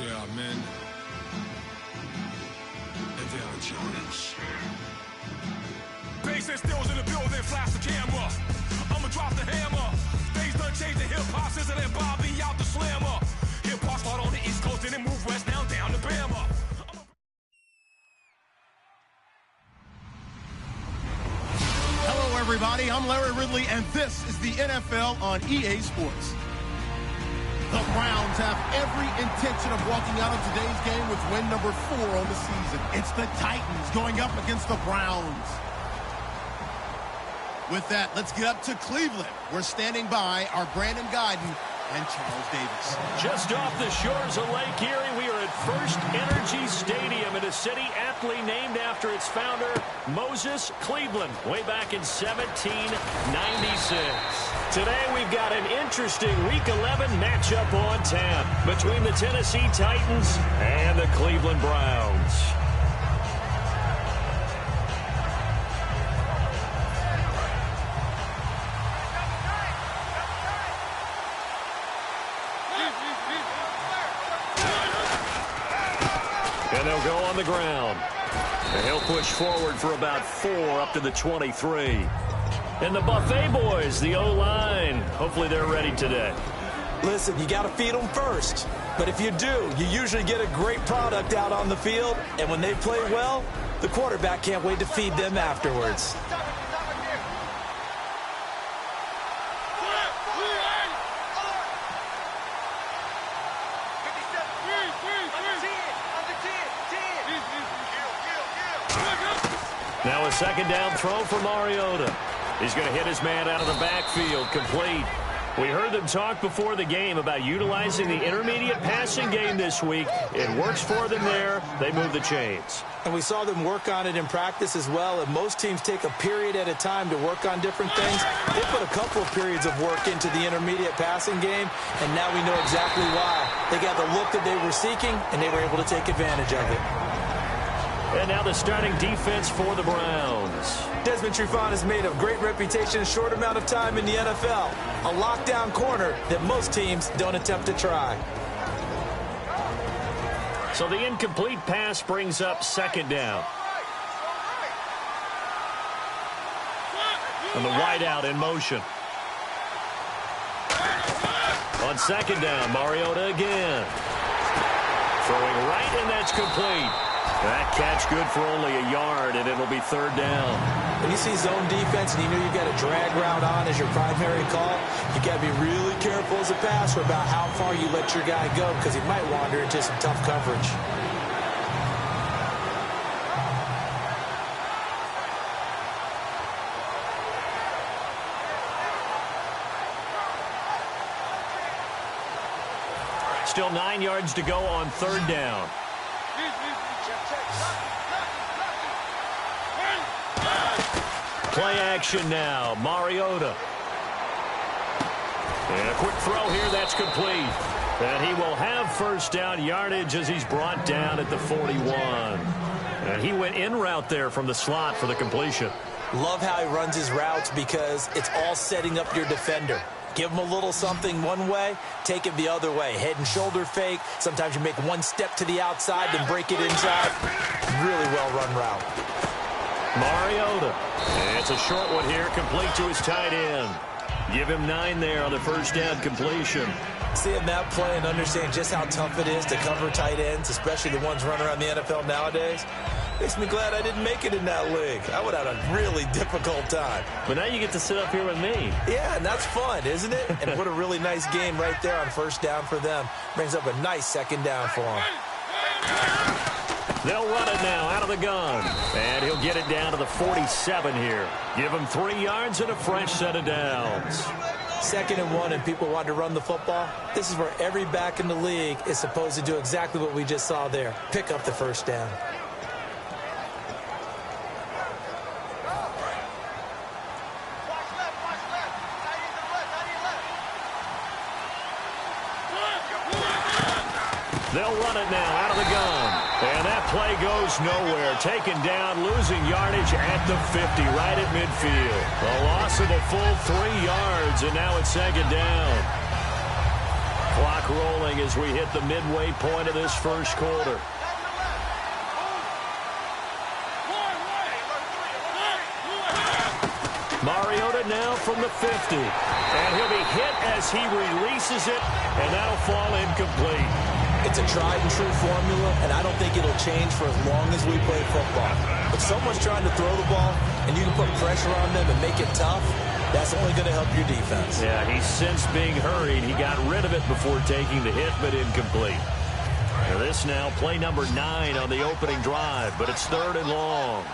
There are men, and there are giants. Bass and stills in the building, flash the camera. I'ma drop the hammer. Things done changed, the hip-hop sizzle and Bobby out the slammer. Hip-hop start on the East Coast and then move west down to Bama. Hello, everybody. I'm Larry Ridley, and this is the NFL on EA Sports. The Browns have every intention of walking out of today's game with win number 4 on the season. It's the Titans going up against the Browns. With that, let's get up to Cleveland. We're standing by our Brandon Guyton and Charles Davis. Just off the shores of Lake Erie, we are at First Energy Stadium in a city aptly named after its founder, Moses Cleveland, way back in 1796. Today, we've got an interesting Week 11 matchup on tap between the Tennessee Titans and the Cleveland Browns. And they'll go on the ground. And he'll push forward for about 4 up to the 23. And the Buffet boys, the O-line, hopefully they're ready today. Listen, you got to feed them first. But if you do, you usually get a great product out on the field. And when they play well, the quarterback can't wait to feed them afterwards. Now a second down throw for Mariota. He's going to hit his man out of the backfield, complete. We heard them talk before the game about utilizing the intermediate passing game this week. It works for them there. They move the chains. And we saw them work on it in practice as well. And most teams take a period at a time to work on different things. They put a couple of periods of work into the intermediate passing game, and now we know exactly why. They got the look that they were seeking, and they were able to take advantage of it. And now the starting defense for the Browns. Desmond Trufant has made a great reputation in a short amount of time in the NFL. A lockdown corner that most teams don't attempt to try. So the incomplete pass brings up second down. And the wideout in motion. On second down, Mariota again. Throwing right, and that's complete. That catch good for only a yard, and it'll be third down. When you see zone defense and you know you've got a drag route on as your primary call, you got to be really careful as a passer about how far you let your guy go because he might wander into some tough coverage. Still 9 yards to go on third down. Play action now. Mariota. And a quick throw here. That's complete. And he will have first down yardage as he's brought down at the 41. And he went in route there from the slot for the completion. Love how he runs his routes because it's all setting up your defender. Give him a little something one way, take it the other way. Head and shoulder fake. Sometimes you make one step to the outside, then break it inside. Really well-run route. Mariota. And it's a short one here, complete to his tight end. Give him 9 there on the first down completion. Seeing that play and understand just how tough it is to cover tight ends, especially the ones running around the NFL nowadays, makes me glad I didn't make it in that league. I would have had a really difficult time. But now you get to sit up here with me. Yeah, and that's fun, isn't it? And what a really nice game right there on first down for them. Brings up a nice second down for them. They'll run it now out of the gun. And he'll get it down to the 47 here. Give him 3 yards and a fresh set of downs. 2nd and 1 and people want to run the football. This is where every back in the league is supposed to do exactly what we just saw there. Pick up the first down. They'll run it now out of the gun. And that play goes nowhere. Taken down, losing yardage at the 50, right at midfield. A loss of a full 3 yards, and now it's second down. Clock rolling as we hit the midway point of this first quarter. Mariota now from the 50. And he'll be hit as he releases it, and that'll fall incomplete. It's a tried-and-true formula, and I don't think it'll change for as long as we play football. If someone's trying to throw the ball, and you can put pressure on them and make it tough, that's only going to help your defense. Yeah, he's since being hurried. He got rid of it before taking the hit, but incomplete. Now this now, play number 9 on the opening drive, but it's 3rd and long.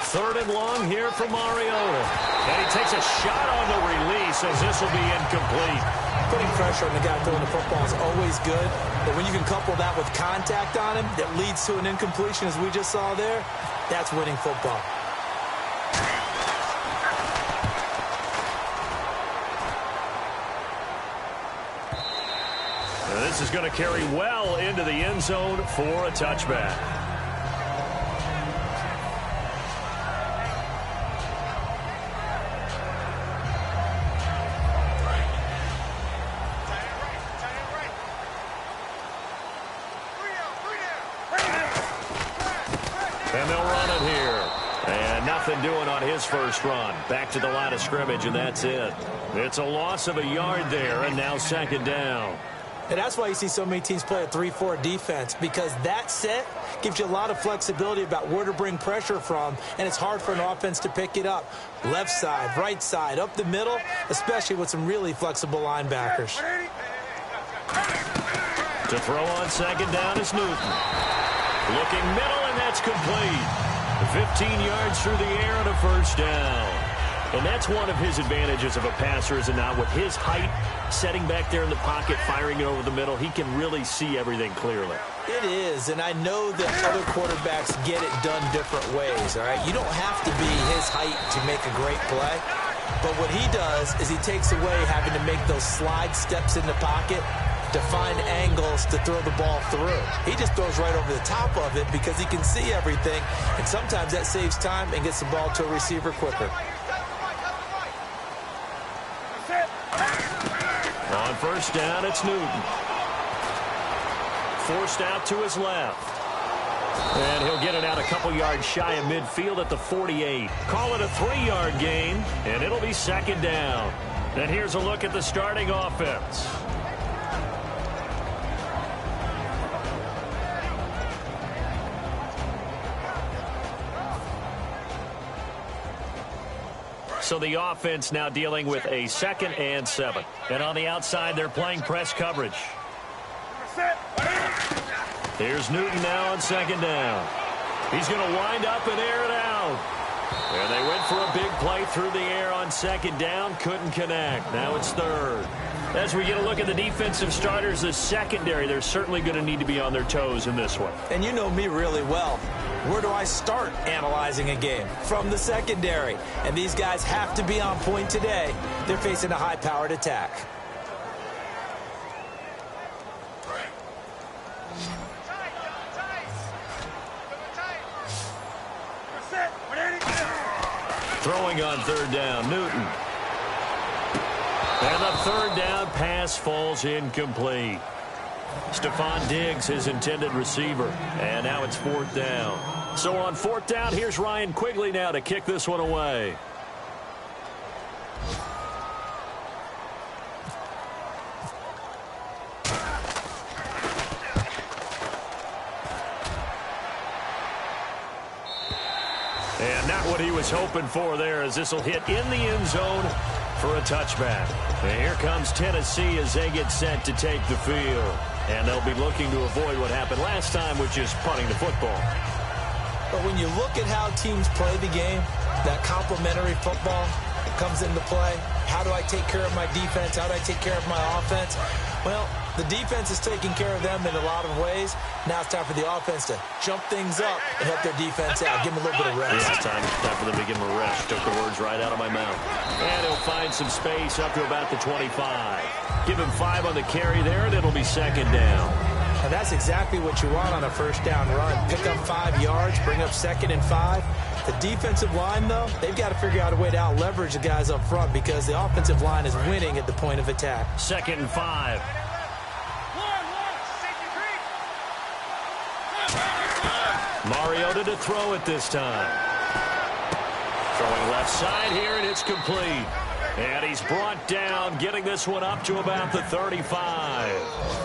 3rd and long here for Mariota. And he takes a shot on the release as this will be incomplete. Putting pressure on the guy throwing the football is always good, but when you can couple that with contact on him that leads to an incompletion, as we just saw there, that's winning football. And this is going to carry well into the end zone for a touchback. And they'll run it here. And nothing doing on his first run. Back to the line of scrimmage, and that's it. It's a loss of a yard there, and now 2nd down. And that's why you see so many teams play a 3-4 defense, because that set gives you a lot of flexibility about where to bring pressure from, and it's hard for an offense to pick it up. Left side, right side, up the middle, especially with some really flexible linebackers. To throw on 2nd down is Newton. Looking middle, and that's complete. 15 yards through the air and a first down. And that's one of his advantages of a passer, is it not? With his height, setting back there in the pocket, firing it over the middle, he can really see everything clearly. It is, and I know that other quarterbacks get it done different ways, all right? You don't have to be his height to make a great play. But what he does is he takes away having to make those slide steps in the pocket to find angles to throw the ball through. He just throws right over the top of it because he can see everything, and sometimes that saves time and gets the ball to a receiver quicker. On first down, it's Newton. Forced out to his left. And he'll get it out a couple yards shy of midfield at the 48. Call it a 3-yard gain, and it'll be 2nd down. And here's a look at the starting offense. So the offense now dealing with a 2nd and 7. And on the outside, they're playing press coverage. Here's Newton now on 2nd down. He's going to wind up and air it out. And they went for a big play through the air on 2nd down. Couldn't connect. Now it's 3rd. As we get a look at the defensive starters, the secondary, they're certainly going to need to be on their toes in this one. And you know me really well. Where do I start analyzing a game? From the secondary. And these guys have to be on point today. They're facing a high-powered attack. Throwing on 3rd down, Newton. And the 3rd down pass falls incomplete. Stephon Diggs, his intended receiver. And now it's 4th down. So on 4th down, here's Ryan Quigley now to kick this one away. And not what he was hoping for there, as this will hit in the end zone for a touchback. And here comes Tennessee as they get set to take the field. And they'll be looking to avoid what happened last time, which is punting the football. But when you look at how teams play the game, that complementary football comes into play. How do I take care of my defense? How do I take care of my offense? Well, the defense is taking care of them in a lot of ways. Now it's time for the offense to jump things up and help their defense out. Give them a little bit of rest. Yeah, time for them to give them a rest. Took the words right out of my mouth. And he'll find some space up to about the 25. Give him 5 on the carry there, and it'll be 2nd down. And that's exactly what you want on a first down run. Pick up 5 yards, bring up 2nd and 5. The defensive line, though, they've got to figure out a way to out-leverage the guys up front because the offensive line is winning at the point of attack. 2nd and 5. Mariota to throw it this time. Throwing left side here, and it's complete. And he's brought down, getting this one up to about the 35.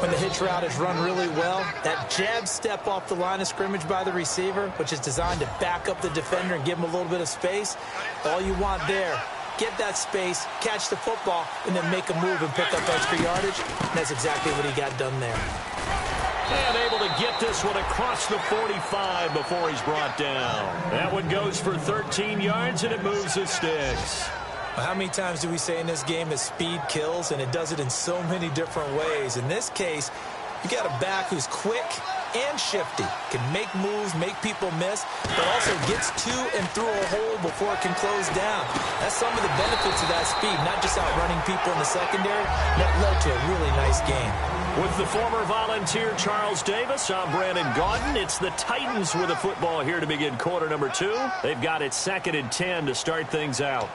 When the hitch route is run really well, that jab step off the line of scrimmage by the receiver, which is designed to back up the defender and give him a little bit of space, all you want there, get that space, catch the football, and then make a move and pick up extra yardage. And that's exactly what he got done there. And able to get this one across the 45 before he's brought down. That one goes for 13 yards, and it moves the sticks. How many times do we say in this game that speed kills, and it does it in so many different ways? In this case, you got a back who's quick and shifty, can make moves, make people miss, but also gets to and through a hole before it can close down. That's some of the benefits of that speed, not just outrunning people in the secondary. That led to a really nice game. With the former Volunteer Charles Davis, I'm Brandon Gaudin. It's the Titans with the football here to begin quarter number 2. They've got it 2nd and 10 to start things out.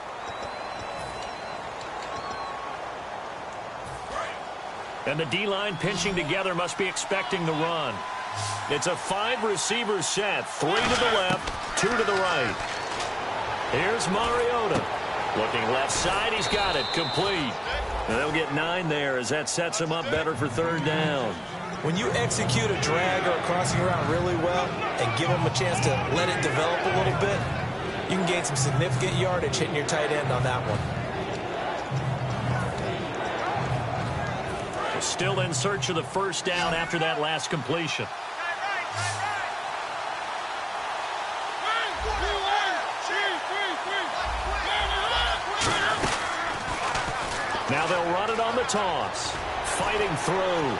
And the D-line pinching together must be expecting the run. It's a 5-receiver set. 3 to the left, 2 to the right. Here's Mariota. Looking left side, he's got it. Complete. And they'll get 9 there as that sets him up better for 3rd down. When you execute a drag or a crossing route really well and give them a chance to let it develop a little bit, you can gain some significant yardage hitting your tight end on that one. Still in search of the 1st down after that last completion. Now they'll run it on the toss. Fighting through.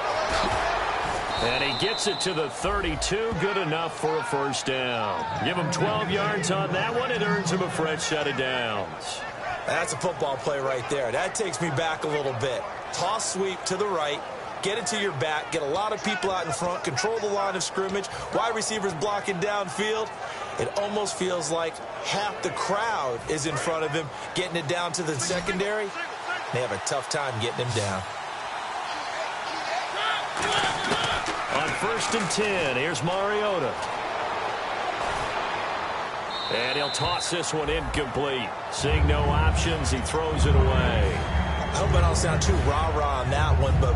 And he gets it to the 32. Good enough for a 1st down. Give him 12 yards on that one. It earns him a fresh set of downs. That's a football play right there. That takes me back a little bit. Toss sweep to the right. Get it to your back. Get a lot of people out in front. Control the line of scrimmage. Wide receivers blocking downfield. It almost feels like half the crowd is in front of him, getting it down to the secondary. They have a tough time getting him down. On 1st and 10, here's Mariota. And he'll toss this one incomplete. Seeing no options, he throws it away. I hope I don't sound too rah-rah on that one, but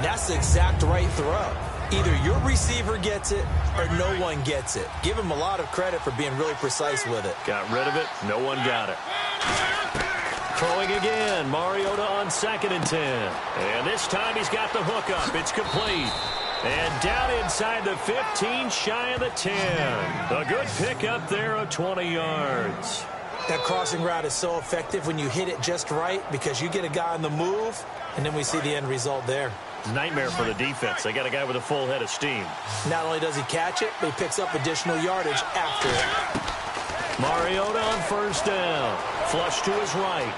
that's the exact right throw. Either your receiver gets it or no one gets it. Give him a lot of credit for being really precise with it. Got rid of it. No one got it. Throwing again. Mariota on 2nd and 10. And this time he's got the hook up. It's complete. And down inside the 15, shy of the 10. A good pickup there of 20 yards. That crossing route is so effective when you hit it just right because you get a guy on the move, and then we see the end result there. Nightmare for the defense. They got a guy with a full head of steam. Not only does he catch it, but he picks up additional yardage after it. Mariota on 1st down. Flush to his right.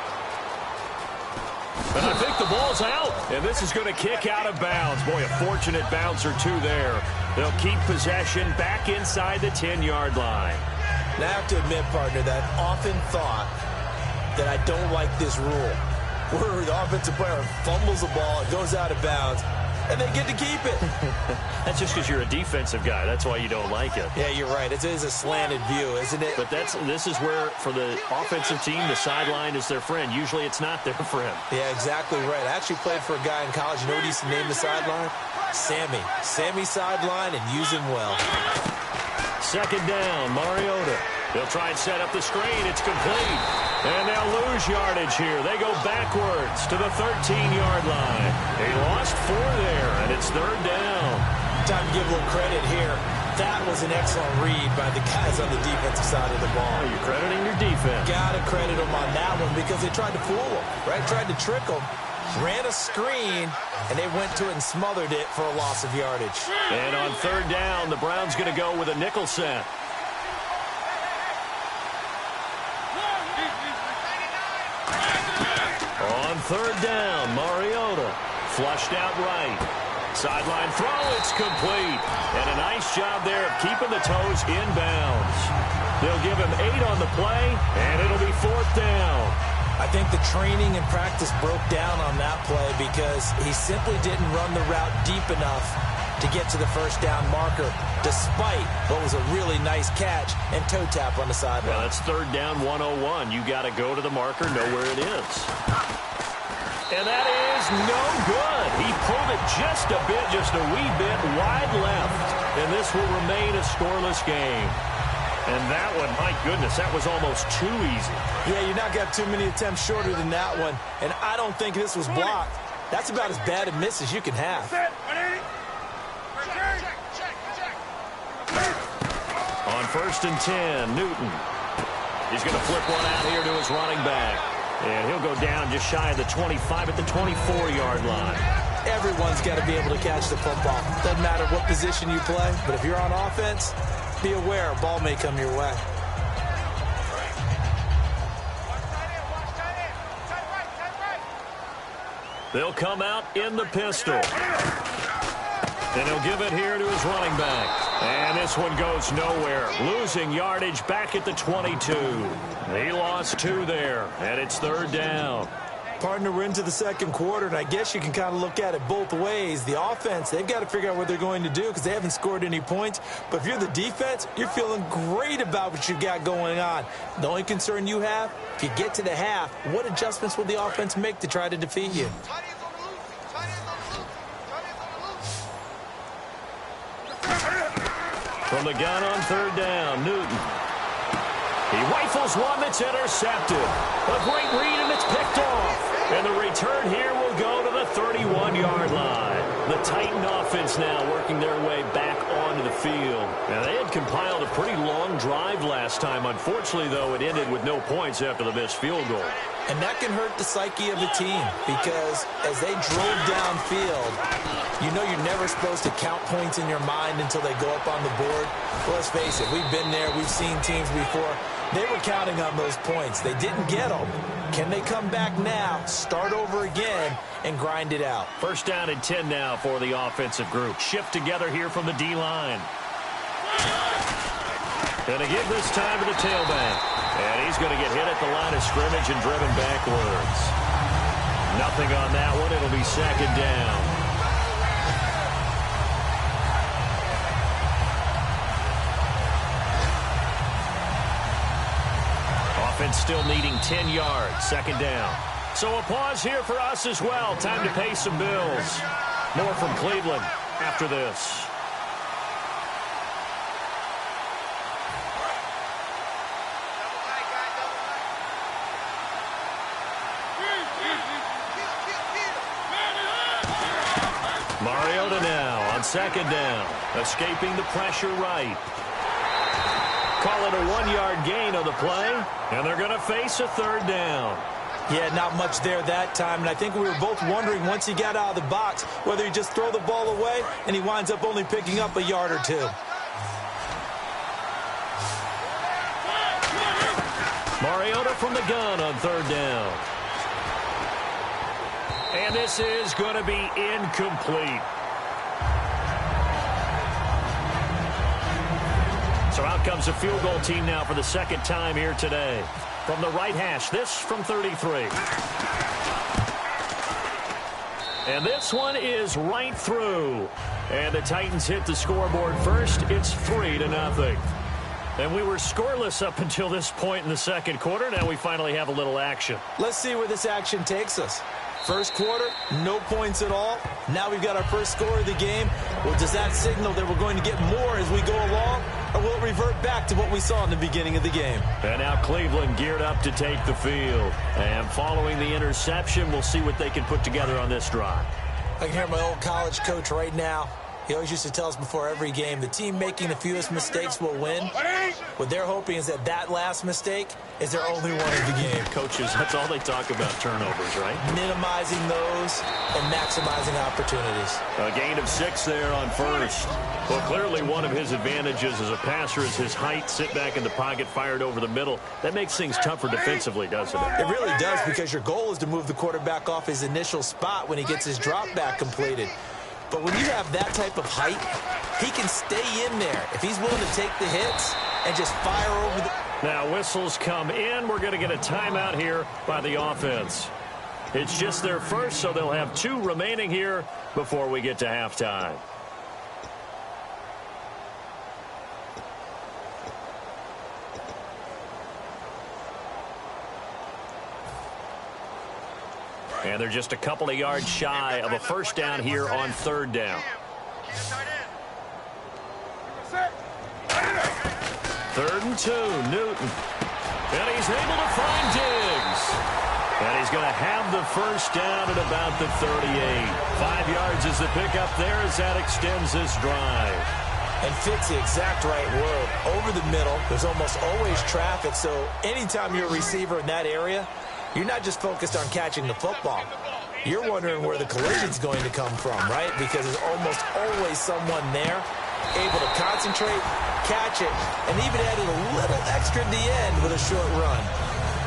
And I think the ball's out. And this is going to kick out of bounds. Boy, a fortunate bounce or 2 there. They'll keep possession back inside the 10-yard line. Now, I have to admit, partner, that I've often thought that I don't like this rule, where the offensive player fumbles the ball, it goes out of bounds, and they get to keep it. That's just because you're a defensive guy. That's why you don't like it. Yeah, you're right. It is a slanted view, isn't it? But this is where, for the offensive team, the sideline is their friend. Usually it's not their friend. Yeah, exactly right. I actually played for a guy in college. You know what he used to name the sideline? Sammy. Sammy sideline, and use him well. 2nd down, Mariota. They'll try and set up the screen. It's complete. And they'll lose yardage here. They go backwards to the 13-yard line. They lost 4 there, and it's 3rd down. Time to give a little credit here. That was an excellent read by the guys on the defensive side of the ball. You're crediting your defense. Got to credit them on that one because they tried to fool them, right? Tried to trick them. Ran a screen, and they went to it and smothered it for a loss of yardage. And on 3rd down, the Browns going to go with a nickel set. On 3rd down, Mariota flushed out right. Sideline throw, it's complete. And a nice job there of keeping the toes in bounds. They'll give him 8 on the play, and it'll be 4th down. I think the training and practice broke down on that play because he simply didn't run the route deep enough to get to the first down marker, despite what was a really nice catch and toe tap on the sideline. Well, that's 3rd down 101. You got to go to the marker, know where it is. And that is no good. He pulled it just a wee bit wide left. And this will remain a scoreless game. And that one, my goodness, that was almost too easy. Yeah, you're not going to have too many attempts shorter than that one. And I don't think this was blocked. That's about as bad a miss as you can have. On 1st and 10, Newton. He's going to flip one out here to his running back. And he'll go down just shy of the 25 at the 24-yard line. Everyone's got to be able to catch the football. Doesn't matter what position you play, but if you're on offense, be aware a ball may come your way. They'll come out in the pistol. And he'll give it here to his running back. And this one goes nowhere. Losing yardage back at the 22. He lost 2 there, and it's 3rd down. Partner, we're into the second quarter, and I guess you can kind of look at it both ways. The offense, they've got to figure out what they're going to do because they haven't scored any points. But if you're the defense, you're feeling great about what you've got going on. The only concern you have, if you get to the half, what adjustments will the offense make to try to defeat you? From the gun on 3rd down, Newton. He rifles one that's intercepted. A great read, and it's picked off. And the return here will go to the 31-yard line. The Titan offense now working their way back onto the field. Now, they had compiled a pretty long drive last time. Unfortunately, though, it ended with no points after the missed field goal. And that can hurt the psyche of a team because as they drove downfield, you know you're never supposed to count points in your mind until they go up on the board. Well, let's face it, we've been there. We've seen teams before. They were counting on those points. They didn't get them. Can they come back now, start over again, and grind it out? 1st down and 10 now for the offensive group. Shift together here from the D-line. Going to give this time to the tailback. And he's going to get hit at the line of scrimmage and driven backwards. Nothing on that one. It'll be 2nd down. Offense still needing 10 yards. 2nd down. So a pause here for us as well. Time to pay some bills. More from Cleveland after this. Mariota now on 2nd down. Escaping the pressure right. Call it a 1-yard gain on the play. And they're going to face a 3rd down. Yeah, not much there that time. And I think we were both wondering once he got out of the box whether he just throw the ball away and he winds up only picking up a yard or 2. Mariota from the gun on 3rd down. And this is going to be incomplete. So out comes the field goal team now for the 2nd time here today. From the right hash, this from 33. And this one is right through. And the Titans hit the scoreboard first. It's 3-0. And we were scoreless up until this point in the second quarter. Now we finally have a little action. Let's see where this action takes us. First quarter, no points at all. Now we've got our first score of the game. Well, does that signal that we're going to get more as we go along? Or will it revert back to what we saw in the beginning of the game? And now Cleveland geared up to take the field. And following the interception, we'll see what they can put together on this drive. I can hear my old college coach right now. He always used to tell us before every game, the team making the fewest mistakes will win. What they're hoping is that last mistake is their only one of the game. Coaches, that's all they talk about, turnovers, right? Minimizing those and maximizing opportunities. A gain of 6 there on first. Well, clearly one of his advantages as a passer is his height, sit back in the pocket, fired over the middle. That makes things tougher defensively, doesn't it? It really does, because your goal is to move the quarterback off his initial spot when he gets his drop back completed. But when you have that type of height, he can stay in there if he's willing to take the hits and just fire over the... Now whistles come in. We're going to get a timeout here by the offense. It's just their first, so they'll have 2 remaining here before we get to halftime. And they're just a couple of yards shy of a first down here on 3rd down. 3rd and 2, Newton. And he's able to find Diggs. And he's going to have the first down at about the 38. 5 yards is the pickup there as that extends this drive. And fits the exact right word. Over the middle, there's almost always traffic, so anytime you're a receiver in that area, you're not just focused on catching the football. You're wondering where the collision's going to come from, right? Because there's almost always someone there able to concentrate, catch it, and even added a little extra at the end with a short run.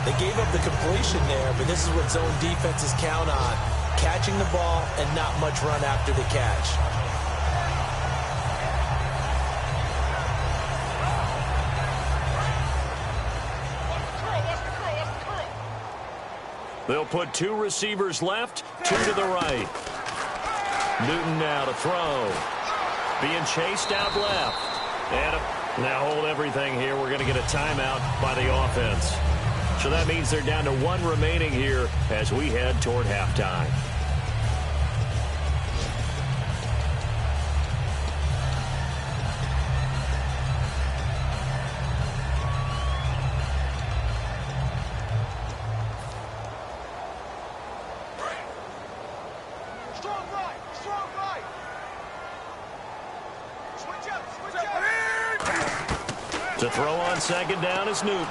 They gave up the completion there, but this is what zone defenses count on, catching the ball and not much run after the catch. They'll put 2 receivers left, 2 to the right. Newton now to throw. Being chased out left. And now hold everything here. We're going to get a timeout by the offense. So that means they're down to 1 remaining here as we head toward halftime. To throw on 2nd down is Newton.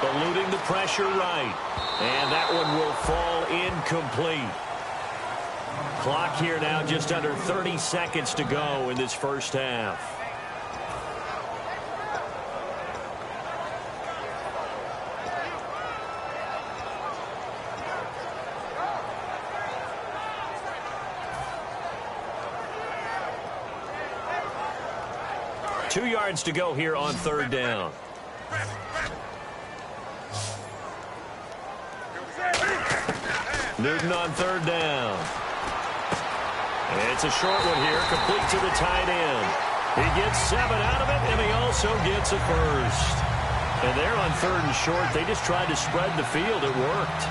Eluding the pressure right. And that one will fall incomplete. Clock here now just under 30 seconds to go in this first half. Two yards to go here on 3rd down. Newton on 3rd down. It's a short one here, complete to the tight end. He gets 7 out of it, and he also gets a first. And there on 3rd and short, they just tried to spread the field. It worked.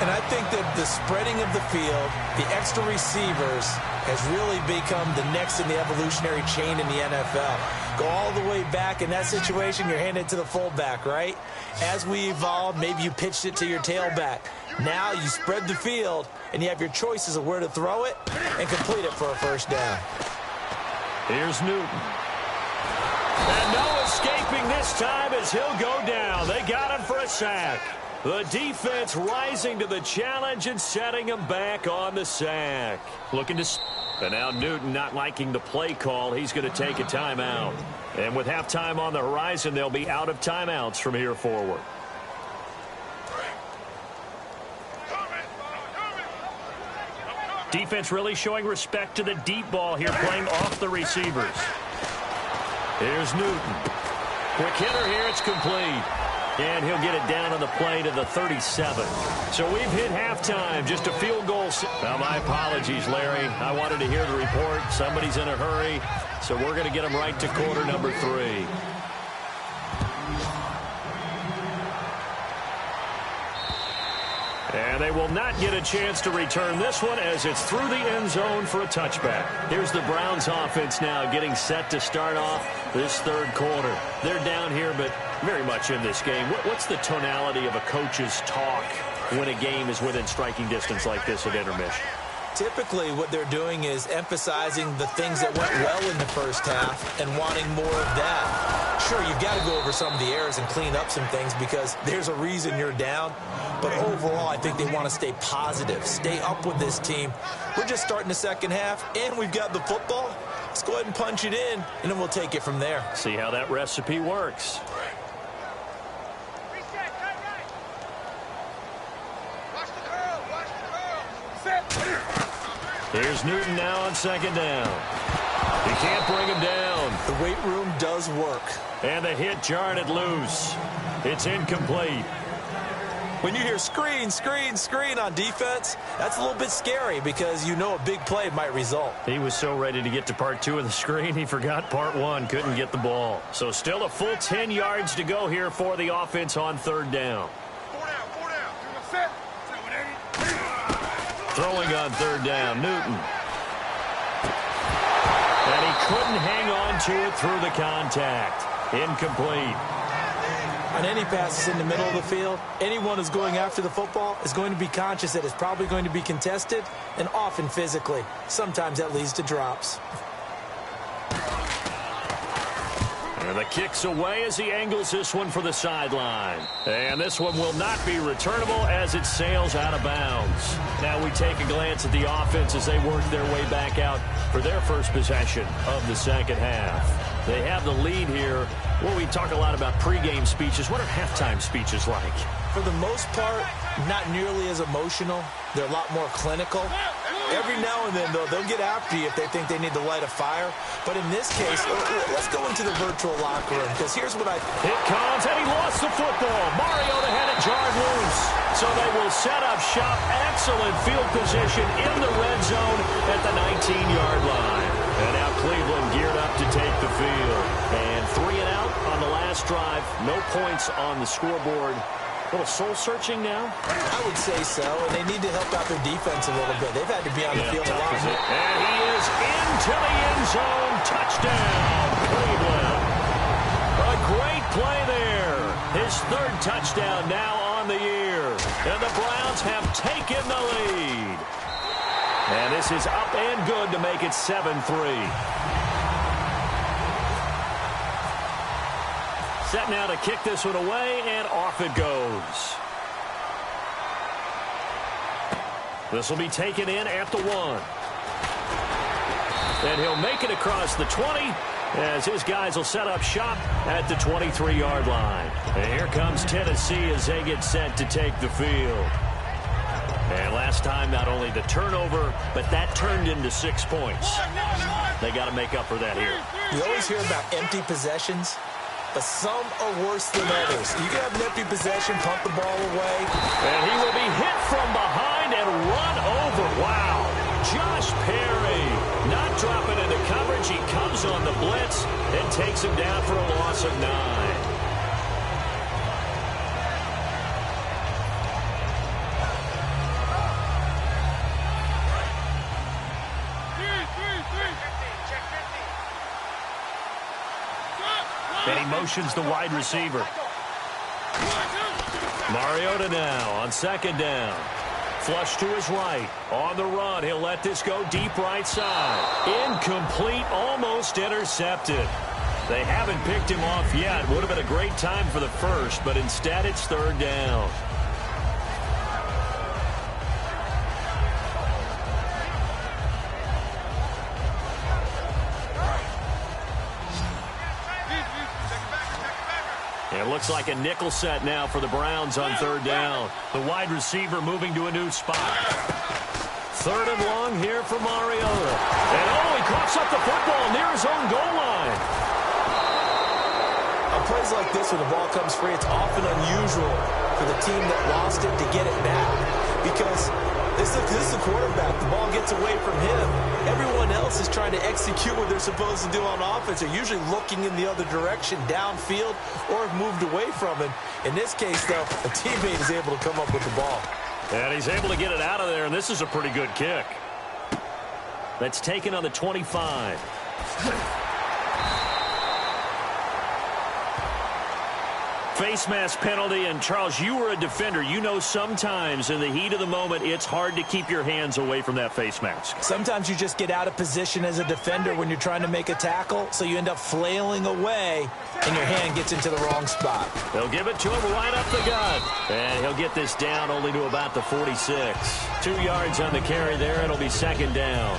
And I think that the spreading of the field, the extra receivers, has really become the next in the evolutionary chain in the NFL. Go all the way back in that situation, you're handing it to the fullback, right? As we evolve, maybe you pitched it to your tailback. Now you spread the field, and you have your choices of where to throw it and complete it for a first down. Here's Newton. And no escaping this time as he'll go down. They got him for a sack. The defense rising to the challenge and setting him back on the sack. Looking to... And now Newton not liking the play call. He's going to take a timeout. And with halftime on the horizon, they'll be out of timeouts from here forward. Defense really showing respect to the deep ball here, playing off the receivers. Here's Newton. Quick hitter here, it's complete. And he'll get it down on the play to the 37. So we've hit halftime, just a field goal. Well, my apologies, Larry. I wanted to hear the report. Somebody's in a hurry, so we're going to get them right to quarter number 3. And they will not get a chance to return this one as it's through the end zone for a touchback. Here's the Browns offense now getting set to start off this 3rd quarter. They're down here, but very much in this game. What's the tonality of a coach's talk when a game is within striking distance like this at intermission? Typically, what they're doing is emphasizing the things that went well in the first half and wanting more of that. Sure, you've got to go over some of the errors and clean up some things because there's a reason you're down. But overall, I think they want to stay positive, stay up with this team. We're just starting the second half, and we've got the football. Let's go ahead and punch it in, and then we'll take it from there. See how that recipe works. Here's Newton now on second down. He can't bring him down. The weight room does work. And the hit jarred it loose. It's incomplete. When you hear screen, screen, screen on defense, that's a little bit scary because you know a big play might result. He was so ready to get to part 2 of the screen, he forgot part 1, couldn't get the ball. So still a full 10 yards to go here for the offense on third down. Throwing on third down, Newton. And he couldn't hang on to it through the contact. Incomplete. On any passes in the middle of the field, anyone who's going after the football is going to be conscious that it's probably going to be contested, and often physically. Sometimes that leads to drops. And the kick's away as he angles this one for the sideline. And this one will not be returnable as it sails out of bounds. Now we take a glance at the offense as they work their way back out for their first possession of the second half. They have the lead here. Well, we talk a lot about pregame speeches. What are halftime speeches like? For the most part, not nearly as emotional. They're a lot more clinical. Every now and then, though, they'll get after you if they think they need to light a fire. But in this case, let's go into the virtual locker room, because here's what I... It comes, and he lost the football. Mariota had it jarred loose. So they will set up shop. Excellent field position in the red zone at the 19-yard line. And now Cleveland geared up to take the field. And 3 and out on the last drive. No points on the scoreboard. A little soul-searching now? I would say so, and they need to help out their defense a little bit. They've had to be on the field a lot. And he is into the end zone. Touchdown, Cleveland. A great play there. His 3rd touchdown now on the year. And the Browns have taken the lead. And this is up and good to make it 7-3. Set now to kick this one away, and off it goes. This will be taken in at the 1. And he'll make it across the 20 as his guys will set up shop at the 23-yard line. And here comes Tennessee as they get set to take the field. And last time, not only the turnover, but that turned into 6 points. They got to make up for that here. You always hear about empty possessions, but some are worse than others. You can have an empty possession, pump the ball away. And he will be hit from behind and run over. Wow. Josh Perry not dropping into coverage. He comes on the blitz and takes him down for a loss of 9. And he motions the wide receiver. Mariota now on second down. Flush to his right. On the run, he'll let this go deep right side. Incomplete, almost intercepted. They haven't picked him off yet. Would have been a great time for the first, but instead it's 3rd down. It looks like a nickel set now for the Browns on 3rd down. The wide receiver moving to a new spot. 3rd and long here for Mariota. And he coughs up the football near his own goal line. On plays like this, when the ball comes free, it's often unusual for the team that lost it to get it back. Because this is the quarterback. The ball gets away from him. Everyone else is trying to execute what they're supposed to do on offense. They're usually looking in the other direction, downfield, or have moved away from him. In this case, though, a teammate is able to come up with the ball. And he's able to get it out of there, and this is a pretty good kick. That's taken on the 25. Face mask penalty, and Charles, you were a defender. You know sometimes in the heat of the moment, it's hard to keep your hands away from that face mask. Sometimes you just get out of position as a defender when you're trying to make a tackle, so you end up flailing away, and your hand gets into the wrong spot. They'll give it to him right up the gut. And he'll get this down only to about the 46. 2 yards on the carry there. It'll be 2nd down.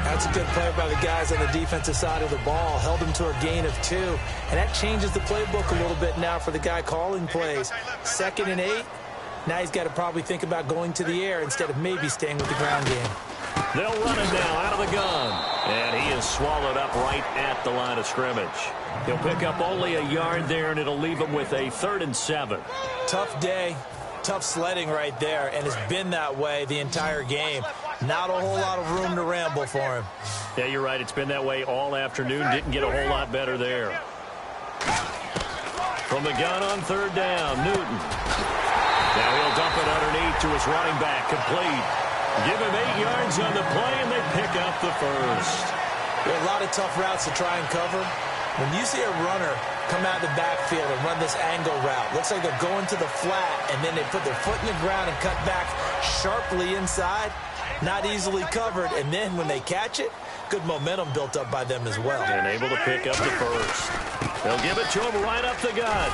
That's a good play by the guys on the defensive side of the ball. Held them to a gain of 2. And that changes the playbook a little bit now for the guy calling plays. 2nd and 8. Now he's got to probably think about going to the air instead of maybe staying with the ground game. They'll run it now out of the gun. And he is swallowed up right at the line of scrimmage. He'll pick up only a yard there, and it'll leave him with a 3rd and 7. Tough day, tough sledding right there, and it's been that way the entire game. Not a whole lot of room to ramble for him. Yeah, you're right. It's been that way all afternoon. Didn't get a whole lot better there. From the gun on 3rd down, Newton. Now he'll dump it underneath to his running back, complete. Give him 8 yards on the play, and they pick up the first. There are a lot of tough routes to try and cover. When you see a runner come out of the backfield and run this angle route, looks like they're going to the flat, and then they put their foot in the ground and cut back sharply inside. Not easily covered, and then when they catch it, good momentum built up by them as well. And able to pick up the first. They'll give it to him right up the gut.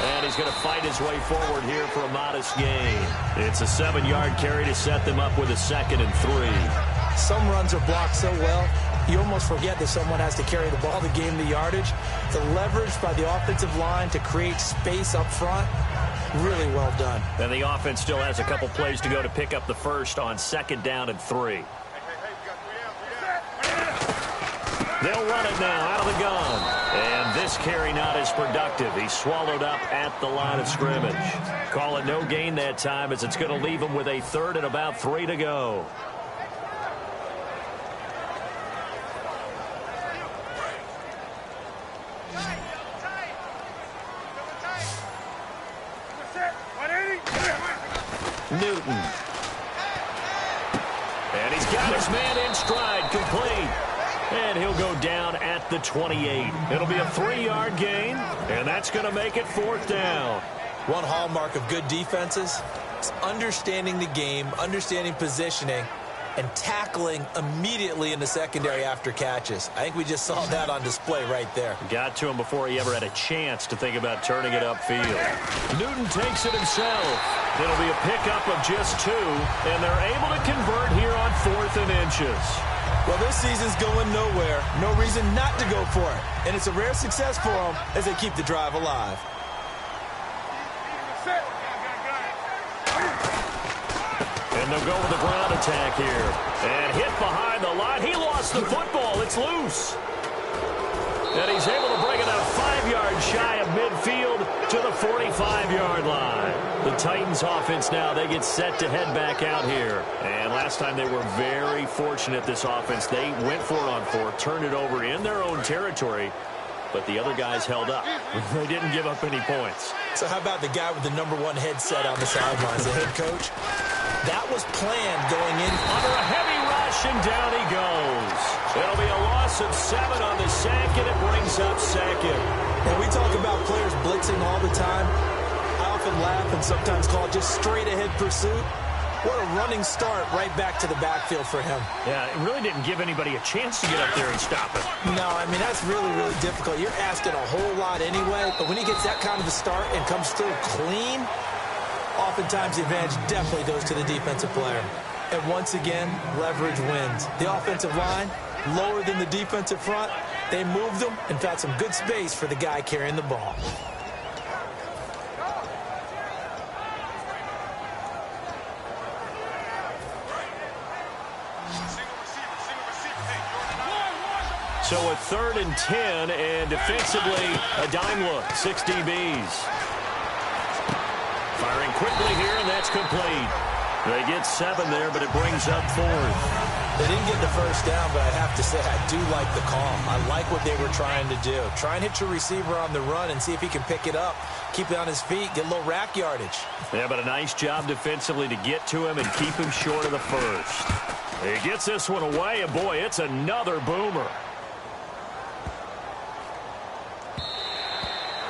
And he's going to fight his way forward here for a modest gain. It's a 7-yard carry to set them up with a 2nd and 3. Some runs are blocked so well, you almost forget that someone has to carry the ball to gain the yardage. The leverage by the offensive line to create space up front, really well done. And the offense still has a couple plays to go to pick up the first on 2nd down and 3. They'll run it now out of the gun. And this carry not as productive. He's swallowed up at the line of scrimmage. Call it no gain that time, as it's going to leave him with a 3rd and about 3 to go. Newton. And he's got his man in stride, complete. And he'll go down at the 28. It'll be a 3-yard gain, and that's going to make it 4th down. One hallmark of good defenses is understanding the game, understanding positioning, and tackling immediately in the secondary after catches. I think we just saw that on display right there. Got to him before he ever had a chance to think about turning it upfield. Newton takes it himself. It'll be a pickup of just 2, and they're able to convert here on 4th and inches. Well, this season's going nowhere. No reason not to go for it. And it's a rare success for them as they keep the drive alive. And they'll go with the ground attack here. And hit behind the line. He lost the football. It's loose. And he's able to bring it up 5 yards shy of midfield to the 45-yard line. The Titans offense now, they get set to head back out here. And last time they were very fortunate, this offense. They went for it on 4, turned it over in their own territory, but the other guys held up. They didn't give up any points. So how about the guy with the #1 headset on the sidelines, the head coach? That was planned going in. Under a heavy rush, and down he goes. It'll be a loss of 7 on the sack, and it brings up 2nd. And we talk about players blitzing all the time. I often laugh and sometimes call it just straight-ahead pursuit. What a running start right back to the backfield for him. Yeah, it really didn't give anybody a chance to get up there and stop it. No, I mean, that's really, really difficult. You're asking a whole lot anyway, but when he gets that kind of a start and comes through clean, oftentimes the advantage definitely goes to the defensive player. And once again, leverage wins. The offensive line, lower than the defensive front. They moved them and found some good space for the guy carrying the ball. So a 3rd and 10, and defensively, a dime look, 6 DBs. Firing quickly here, and that's complete. They get 7 there, but it brings up 4th. They didn't get the first down, but I have to say I do like the call. I like what they were trying to do. Try and hit your receiver on the run and see if he can pick it up. Keep it on his feet, get a little rack yardage. Yeah, but a nice job defensively to get to him and keep him short of the first. He gets this one away, and boy, it's another boomer.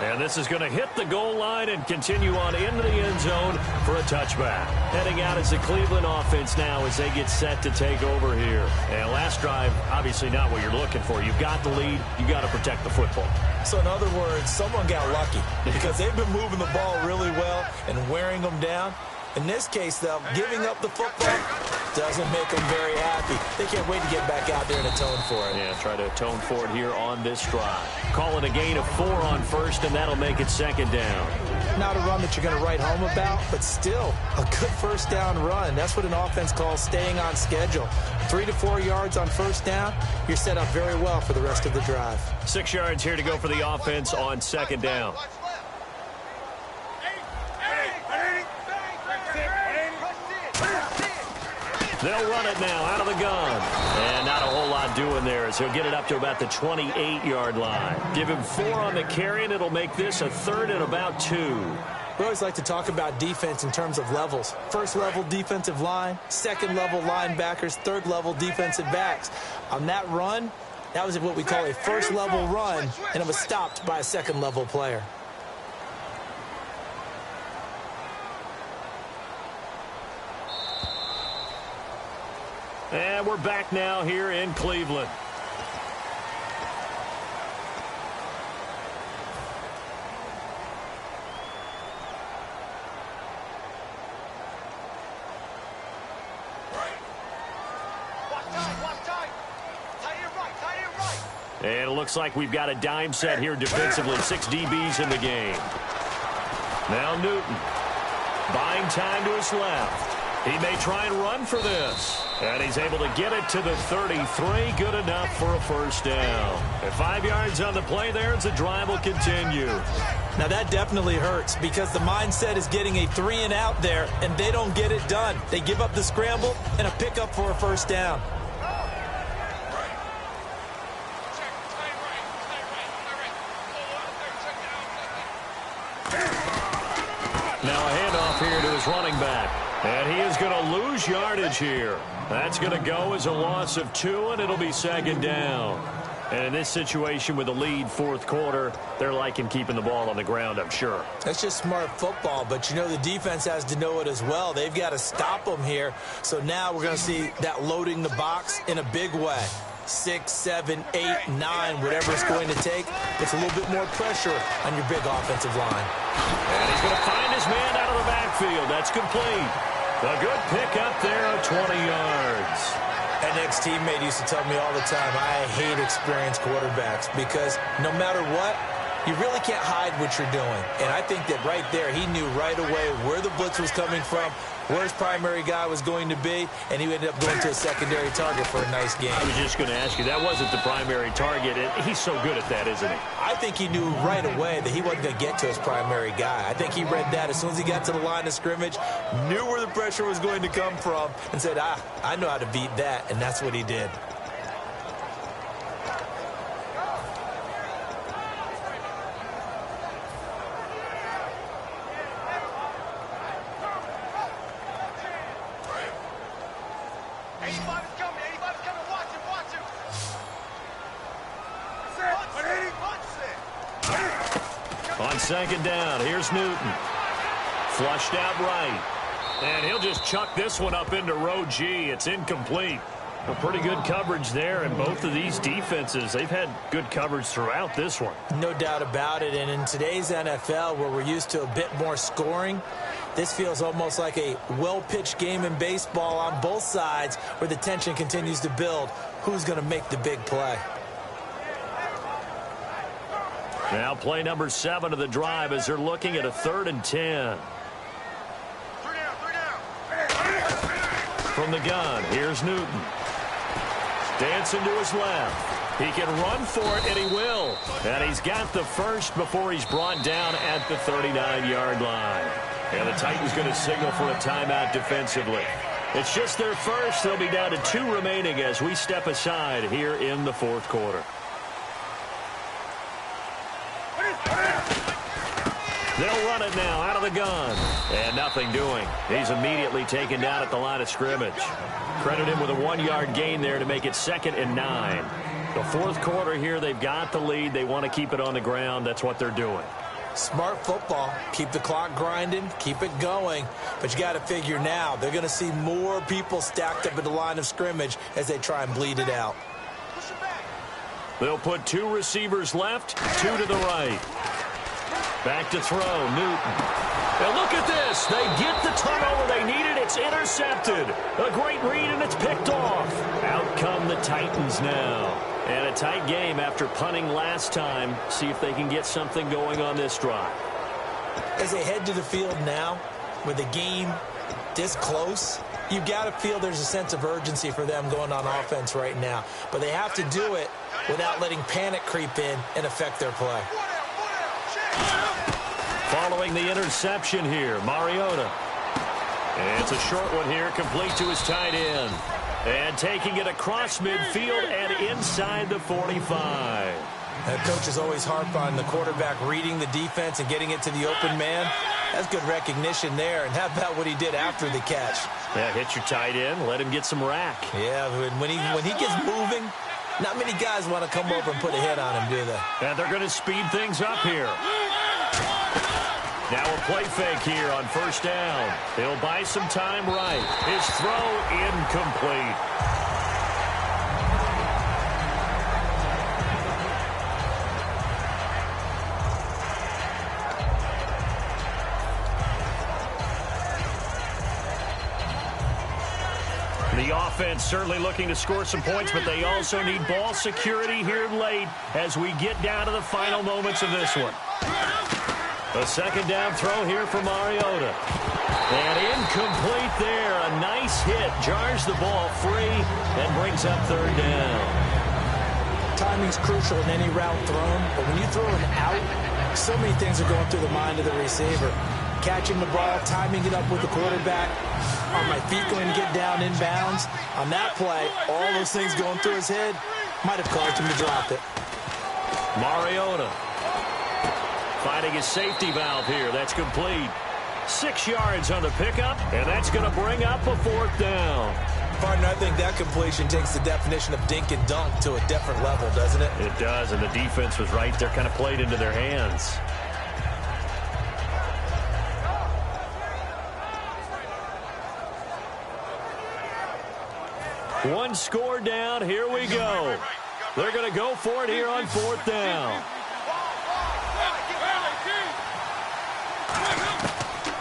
And this is going to hit the goal line and continue on into the end zone for a touchback. Heading out is the Cleveland offense now as they get set to take over here. And last drive, obviously not what you're looking for. You've got the lead. You've got to protect the football. So in other words, someone got lucky because they've been moving the ball really well and wearing them down. In this case, though, giving up the football doesn't make them very happy. They can't wait to get back out there and atone for it. Yeah, try to atone for it here on this drive. Call it a gain of 4 on first, and that'll make it 2nd down. not a run that you're going to write home about, but still a good first down run. That's what an offense calls staying on schedule. 3 to 4 yards on first down, you're set up very well for the rest of the drive. 6 yards here to go for the offense on second down. They'll run it now out of the gun. And not a whole lot doing there as he'll get it up to about the 28-yard line. Give him 4 on the carry, and it'll make this a 3rd and about 2. We always like to talk about defense in terms of levels. First level defensive line, second level linebackers, third level defensive backs. On that run, that was what we call a first level run, and it was stopped by a second level player. And we're back now here in Cleveland. And it looks like we've got a dime set here defensively. 6 DBs in the game. Now Newton. Buying time to his left. He may try and run for this. And he's able to get it to the 33. Good enough for a first down. At 5 yards on the play there as the drive will continue. Now that definitely hurts because the mindset is getting a 3 and out there, and they don't get it done. They give up the scramble and a pickup for a first down. Now a handoff here to his running back. And he is going to lose yardage here. That's going to go as a loss of 2, and it'll be second down. And in this situation with the lead fourth quarter, they're liking keeping the ball on the ground, I'm sure. That's just smart football, but you know the defense has to know it as well. They've got to stop them here. So now we're going to see that loading the box in a big way. 6, 7, 8, 9, whatever it's going to take. It's a little bit more pressure on your big offensive line. And he's going to find his man out of the backfield. That's complete. A good pickup there of 20 yards. An ex-teammate used to tell me all the time, I hate experienced quarterbacks because no matter what, you really can't hide what you're doing. And I think that right there, he knew right away where the blitz was coming from, where his primary guy was going to be, and he ended up going to a secondary target for a nice game. I was just going to ask you, that wasn't the primary target. He's so good at that, isn't he? I think he knew right away that he wasn't going to get to his primary guy. I think he read that as soon as he got to the line of scrimmage, knew where the pressure was going to come from, and said, I know how to beat that, and that's what he did. On second down, here's Newton. Flushed out right. And he'll just chuck this one up into row G. It's incomplete. A pretty good coverage there, and both of these defenses, they've had good coverage throughout this one. No doubt about it, and in today's NFL, where we're used to a bit more scoring, this feels almost like a well-pitched game in baseball on both sides where the tension continues to build. Who's going to make the big play? Now play number 7 of the drive as they're looking at a 3rd and 10. From the gun, here's Newton. Dancing to his left. He can run for it, and he will. And he's got the first before he's brought down at the 39-yard line. And the Titans going to signal for a timeout defensively. It's just their first. They'll be down to 2 remaining as we step aside here in the fourth quarter. They'll run it now out of the gun. And nothing doing. He's immediately taken down at the line of scrimmage. Credit him with a 1-yard gain there to make it 2nd and 9. The fourth quarter here, they've got the lead. They want to keep it on the ground. That's what they're doing. Smart football. Keep the clock grinding. Keep it going. But you got to figure now, they're going to see more people stacked up at the line of scrimmage as they try and bleed it out. They'll put 2 receivers left, 2 to the right. Back to throw, Newton. And look at this. They get the turnover they needed. It's intercepted. A great read, and it's picked off. Out come the Titans now. And a tight game after punting last time. See if they can get something going on this drive. As they head to the field now, with the game this close, you've got to feel there's a sense of urgency for them going on offense right now. But they have to do it without letting panic creep in and affect their play. Following the interception here, Mariota. And it's a short one here, complete to his tight end. And taking it across midfield and inside the 45. Coaches always harp on the quarterback reading the defense and getting it to the open man. That's good recognition there. And how about what he did after the catch? Yeah, hit your tight end, let him get some rack. Yeah, when he gets moving, not many guys want to come over and put a hit on him, do they? And they're going to speed things up here. Now a play fake here on first down. He'll buy some time right. His throw incomplete. The offense certainly looking to score some points, but they also need ball security here late as we get down to the final moments of this one. A second down throw here for Mariota. And incomplete there. A nice hit. Jars the ball free and brings up third down. Timing's crucial in any route thrown, but when you throw an out, so many things are going through the mind of the receiver. Catching the ball, timing it up with the quarterback. Are my feet going to get down inbounds? On that play, all those things going through his head might have caused him to drop it. Mariota finding his safety valve here. That's complete. 6 yards on the pickup, and that's going to bring up a fourth down. Partner, I think that completion takes the definition of dink and dunk to a different level, doesn't it? It does, and the defense was right there, kind of played into their hands. One score down. Here we go. They're going to go for it here on fourth down.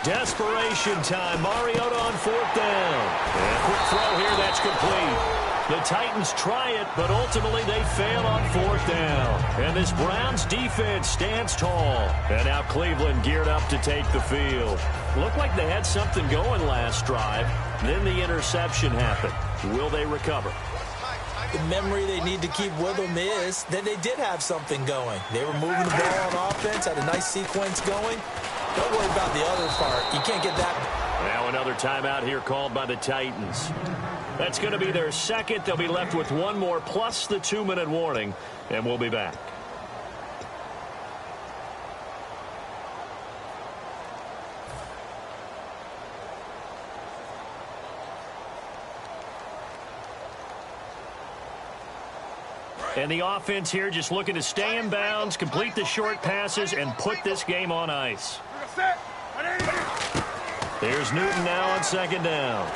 Desperation time. Mariota on fourth down. And quick throw here. That's complete. The Titans try it, but ultimately they fail on fourth down. And this Browns defense stands tall. And now Cleveland geared up to take the field. Looked like they had something going last drive. Then the interception happened. Will they recover? The memory they need to keep with them is that they did have something going. They were moving the ball on offense, had a nice sequence going. Don't worry about the other part. You can't get that. Now another timeout here called by the Titans. That's going to be their second. They'll be left with one more plus the 2-minute warning, and we'll be back. And the offense here just looking to stay in bounds, complete the short passes, and put this game on ice. There's Newton now on second down.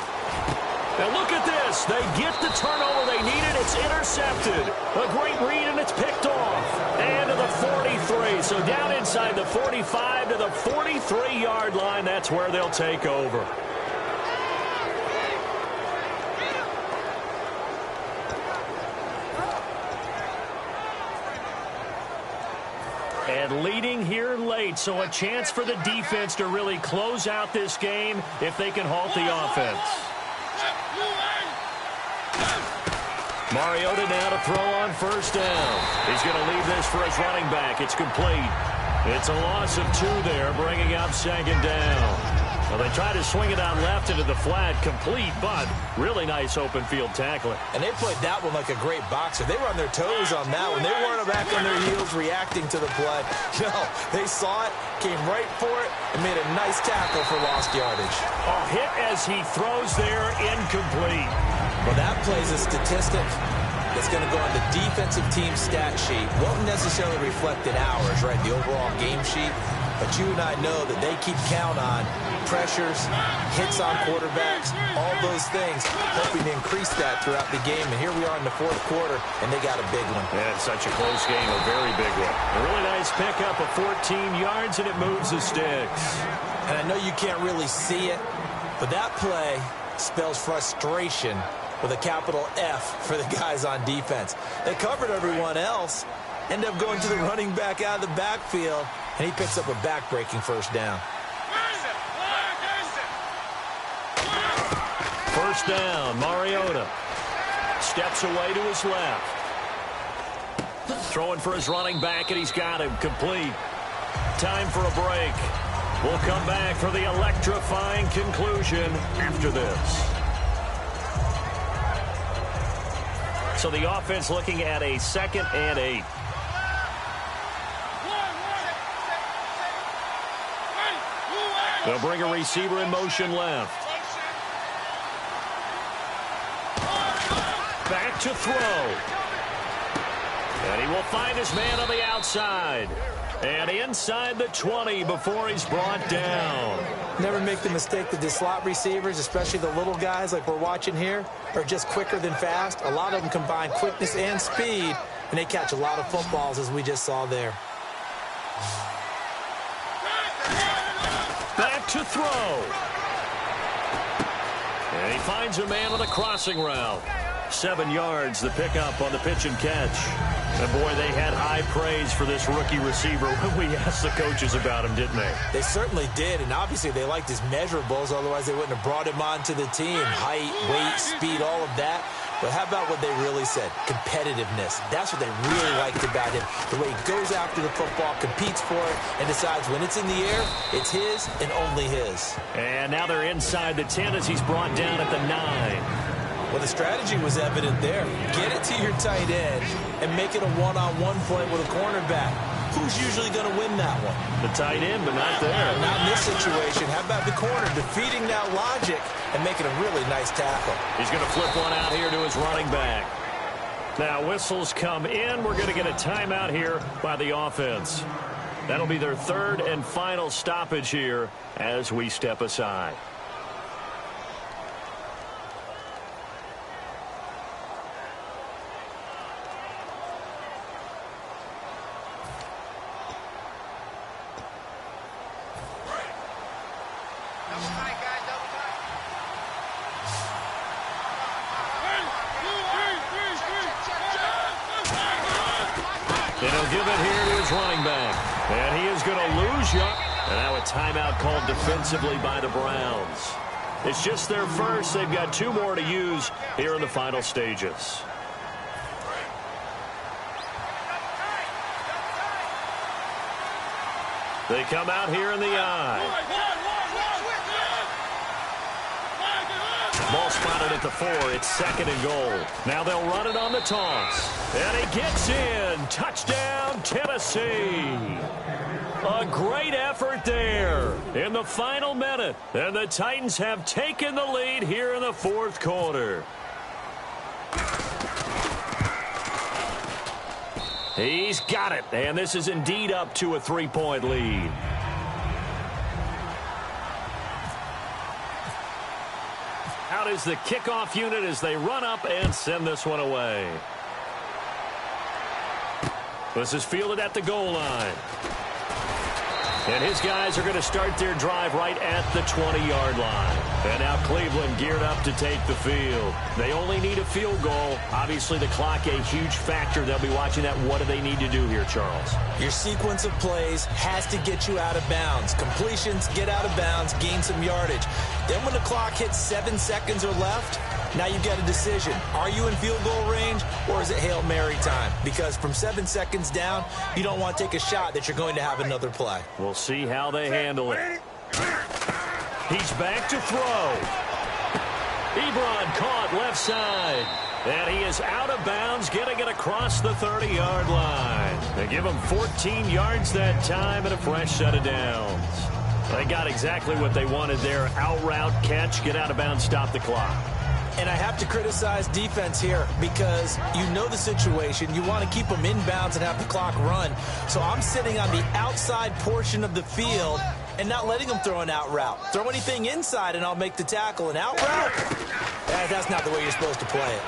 Now look at this. They get the turnover they needed. It's intercepted. A great read, and it's picked off. And to the 43. So down inside the 45 to the 43-yard line. That's where they'll take over. And leading here late, so a chance for the defense to really close out this game if they can halt the offense. Mariota now to throw on first down. He's going to leave this for his running back. It's complete. It's a loss of 2 there, bringing up second down. Well, they try to swing it out left into the flat, complete, but really nice open field tackling. And they played that one like a great boxer. They were on their toes on that one. They weren't back on their heels reacting to the play. No, they saw it, came right for it, and made a nice tackle for lost yardage. A hit as he throws there, incomplete. Well, that plays a statistic that's going to go on the defensive team stat sheet. Won't necessarily reflect in ours, right, the overall game sheet. But you and I know that they keep count on pressures, hits on quarterbacks, all those things, hoping to increase that throughout the game. And here we are in the fourth quarter, and they got a big one. Yeah, it's such a close game, a very big one. A really nice pickup of 14 yards, and it moves the sticks. And I know you can't really see it, but that play spells frustration with a capital F for the guys on defense. They covered everyone else, end up going to the running back out of the backfield, and he picks up a back-breaking first down. First down, Mariota steps away to his left. Throwing for his running back, and he's got him complete. Time for a break. We'll come back for the electrifying conclusion after this. So the offense looking at a 2nd and 8. They'll bring a receiver in motion left. Back to throw. And he will find his man on the outside. And inside the 20 before he's brought down. Never make the mistake that the slot receivers, especially the little guys like we're watching here, are just quicker than fast. A lot of them combine quickness and speed, and they catch a lot of footballs, as we just saw there. Back to throw. And he finds a man on a crossing route. 7 yards, the pickup on the pitch and catch. And boy, they had high praise for this rookie receiver when we asked the coaches about him, didn't they? They certainly did, and obviously they liked his measurables, otherwise they wouldn't have brought him onto the team. Height, weight, speed, all of that. But how about what they really said? Competitiveness. That's what they really liked about him. The way he goes after the football, competes for it, and decides when it's in the air, it's his and only his. And now they're inside the 10 as he's brought down at the 9. Well, the strategy was evident there. Get it to your tight end and make it a one-on-one play with a cornerback. Who's usually going to win that one? The tight end, but not there. Not in this situation. How about the corner defeating that logic and making a really nice tackle? He's going to flip one out here to his running back. Now, whistles come in. We're going to get a timeout here by the offense. That'll be their 3rd and final stoppage here as we step aside. And he'll give it here to his running back. And he is going to lose you. And now a timeout called defensively by the Browns. It's just their first. They've got 2 more to use here in the final stages. They come out here in the eye. Ball spotted at the 4. It's 2nd and goal. Now they'll run it on the toss. And he gets in. Touchdown, Tennessee. A great effort there in the final minute. And the Titans have taken the lead here in the 4th quarter. He's got it. And this is indeed up to a 3-point lead. Out is the kickoff unit as they run up and send this one away. This is fielded at the goal line. And his guys are going to start their drive right at the 20-yard line. And now Cleveland geared up to take the field. They only need a field goal. Obviously, the clock a huge factor. They'll be watching that. What do they need to do here, Charles? Your sequence of plays has to get you out of bounds. Completions, get out of bounds, gain some yardage. Then when the clock hits 7 seconds or left, now you get a decision. Are you in field goal range, or is it Hail Mary time? Because from 7 seconds down, you don't want to take a shot that you're going to have another play. We'll see how they handle it. He's back to throw. Ebron caught left side. And he is out of bounds, getting it across the 30-yard line. They give him 14 yards that time and a fresh set of downs. They got exactly what they wanted there. Out route, catch, get out of bounds, stop the clock. And I have to criticize defense here because you know the situation. You want to keep them inbounds and have the clock run. So I'm sitting on the outside portion of the field and not letting them throw an out route. Throw anything inside and I'll make the tackle. An out route? That's not the way you're supposed to play it.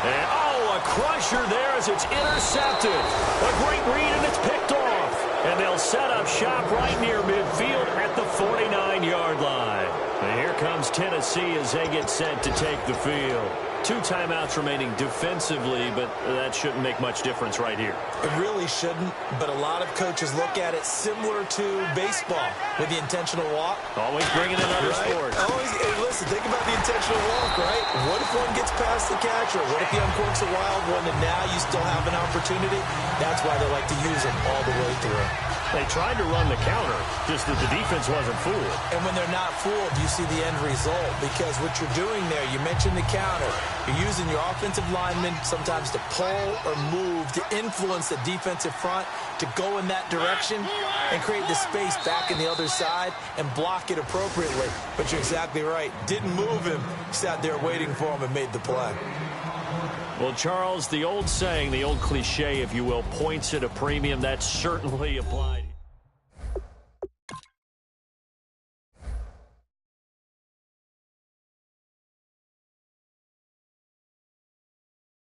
And, a crusher there as it's intercepted. A great read and it's picked off. And they'll set up shop right near midfield at the 49-yard line. And here comes Tennessee as they get set to take the field. 2 timeouts remaining defensively, but that shouldn't make much difference right here. It really shouldn't, but a lot of coaches look at it similar to baseball with the intentional walk. Always bringing in other sports. Always, hey, listen, think about the intentional walk, right? What if one gets past the catcher? What if he uncorks a wild one and now you still have an opportunity? That's why they like to use them all the way through. They tried to run the counter, just that the defense wasn't fooled. And when they're not fooled, you see the end result. Because what you're doing there, you mentioned the counter. You're using your offensive linemen sometimes to pull or move to influence the defensive front to go in that direction and create the space back in the other side and block it appropriately. But you're exactly right. Didn't move him. Sat there waiting for him and made the play. Well, Charles, the old saying, the old cliche, if you will, points at a premium, that certainly applied.